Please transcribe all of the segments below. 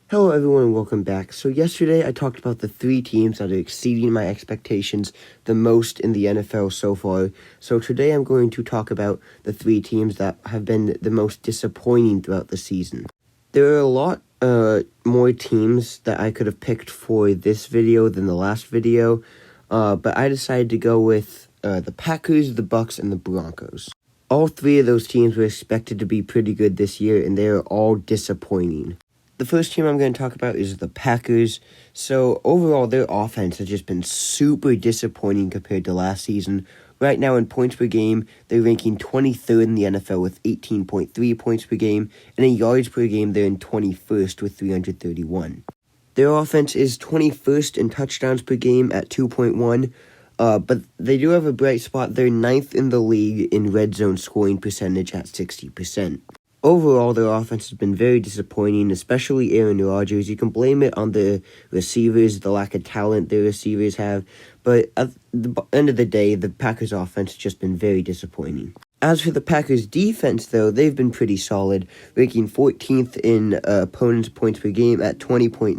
Hello everyone and welcome back. So yesterday I talked about the three teams that are exceeding my expectations the most in the NFL so far. So today I'm going to talk about the three teams that have been the most disappointing throughout the season. There are a lot more teams that I could have picked for this video than the last video, but I decided to go with the Packers, the Bucks, and the Broncos. All three of those teams were expected to be pretty good this year, and they are all disappointing. The first team I'm going to talk about is the Packers. So overall, their offense has just been super disappointing compared to last season. Right now in points per game, they're ranking 23rd in the NFL with 18.3 points per game, and in yards per game, they're in 21st with 331. Their offense is 21st in touchdowns per game at 2.1, but they do have a bright spot. They're 9th in the league in red zone scoring percentage at 60%. Overall, their offense has been very disappointing, especially Aaron Rodgers. You can blame it on the receivers, the lack of talent their receivers have, but at the end of the day, the Packers' offense has just been very disappointing. As for the Packers' defense, though, they've been pretty solid, ranking 14th in opponents' points per game at 20.9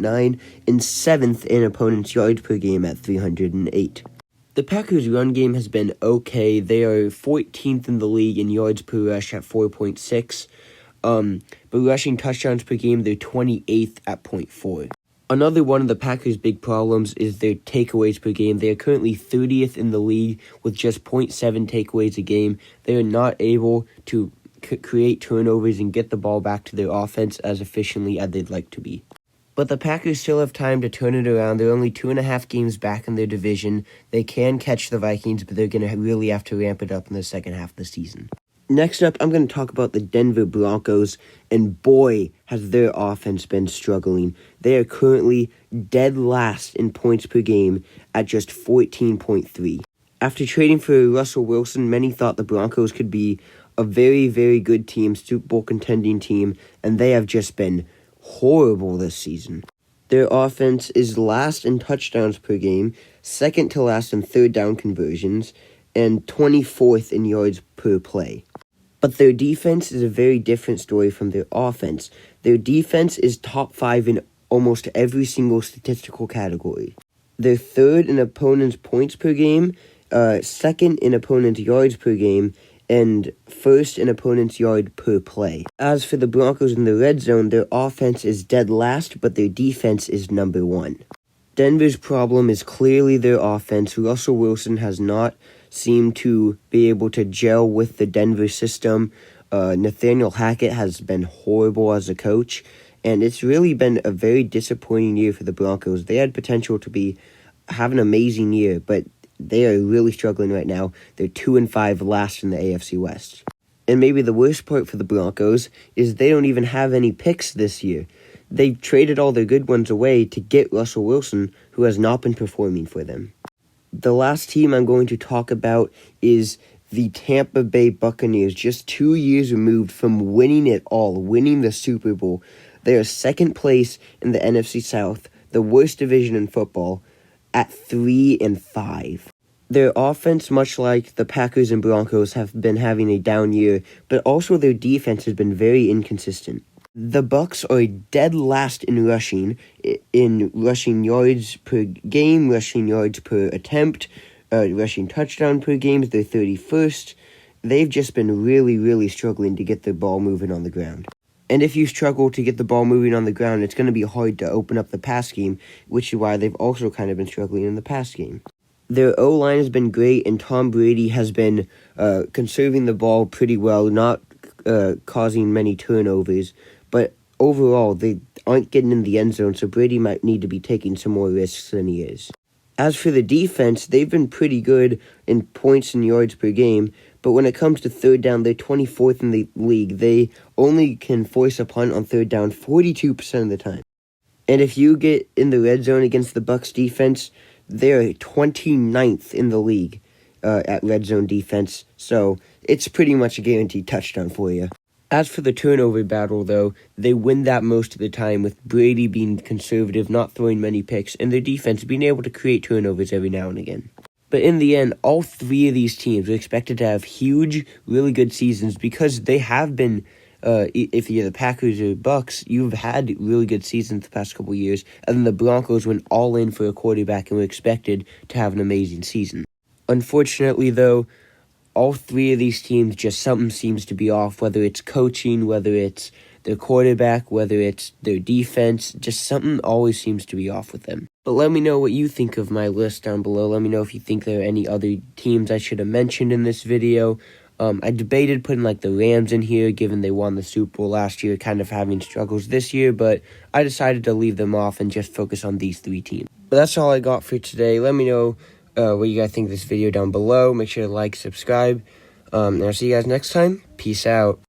and 7th in opponents' yards per game at 308. The Packers' run game has been okay. They are 14th in the league in yards per rush at 4.6. But rushing touchdowns per game, they're 28th at 0.4. Another one of the Packers' big problems is their takeaways per game. They are currently 30th in the league with just 0.7 takeaways a game. They are not able to create turnovers and get the ball back to their offense as efficiently as they'd like to be. But the Packers still have time to turn it around. They're only 2.5 games back in their division. They can catch the Vikings, but they're going to really have to ramp it up in the second half of the season. Next up, I'm going to talk about the Denver Broncos, and boy, has their offense been struggling. They are currently dead last in points per game at just 14.3. After trading for Russell Wilson, many thought the Broncos could be a very, very good team, Super Bowl contending team, and they have just been horrible this season. Their offense is last in touchdowns per game, second to last in third down conversions, and 24th in yards per play. But their defense is a very different story from their offense. Their defense is top 5 in almost every single statistical category. They're third in opponents' points per game, second in opponents' yards per game, and first in opponents' yard per play. As for the Broncos in the red zone, their offense is dead last, but their defense is number 1. Denver's problem is clearly their offense. Russell Wilson has not seemed to be able to gel with the Denver system. Nathaniel Hackett has been horrible as a coach, and it's really been a very disappointing year for the Broncos. They had potential to have an amazing year, but they are really struggling right now. They're 2-5 last in the AFC West. And maybe the worst part for the Broncos is they don't even have any picks this year. They've traded all their good ones away to get Russell Wilson, who has not been performing for them. The last team I'm going to talk about is the Tampa Bay Buccaneers, just 2 years removed from winning it all, winning the Super Bowl. They are second place in the NFC South, the worst division in football, at 3-5. Their offense, much like the Packers and Broncos, have been having a down year, but also their defense has been very inconsistent. The Bucs are dead last in rushing yards per game, rushing yards per attempt, rushing touchdown per game. They're 31st. They've just been really, really struggling to get the ball moving on the ground. And if you struggle to get the ball moving on the ground, it's going to be hard to open up the pass game, which is why they've also kind of been struggling in the pass game. Their O-line has been great, and Tom Brady has been conserving the ball pretty well, not causing many turnovers. But overall, they aren't getting in the end zone, so Brady might need to be taking some more risks than he is. As for the defense, they've been pretty good in points and yards per game, but when it comes to third down, they're 24th in the league. They only can force a punt on third down 42% of the time. And if you get in the red zone against the Bucs defense, they're 29th in the league at red zone defense, so it's pretty much a guaranteed touchdown for you. As for the turnover battle, though, they win that most of the time, with Brady being conservative, not throwing many picks, and their defense being able to create turnovers every now and again. But in the end, all three of these teams are expected to have huge, really good seasons because they have been if you're the Packers or Bucks, you've had really good seasons the past couple years, and then the Broncos went all in for a quarterback and were expected to have an amazing season. Unfortunately, though, all three of these teams, just something seems to be off, whether it's coaching, whether it's their quarterback, whether it's their defense, just something always seems to be off with them. But let me know what you think of my list down below. Let me know if you think there are any other teams I should have mentioned in this video. I debated putting like the Rams in here, given they won the Super Bowl last year, kind of having struggles this year, but I decided to leave them off and just focus on these three teams. But that's all I got for today. Let me know what you guys think of this video down below. Make sure to like, subscribe, and I'll see you guys next time. Peace out.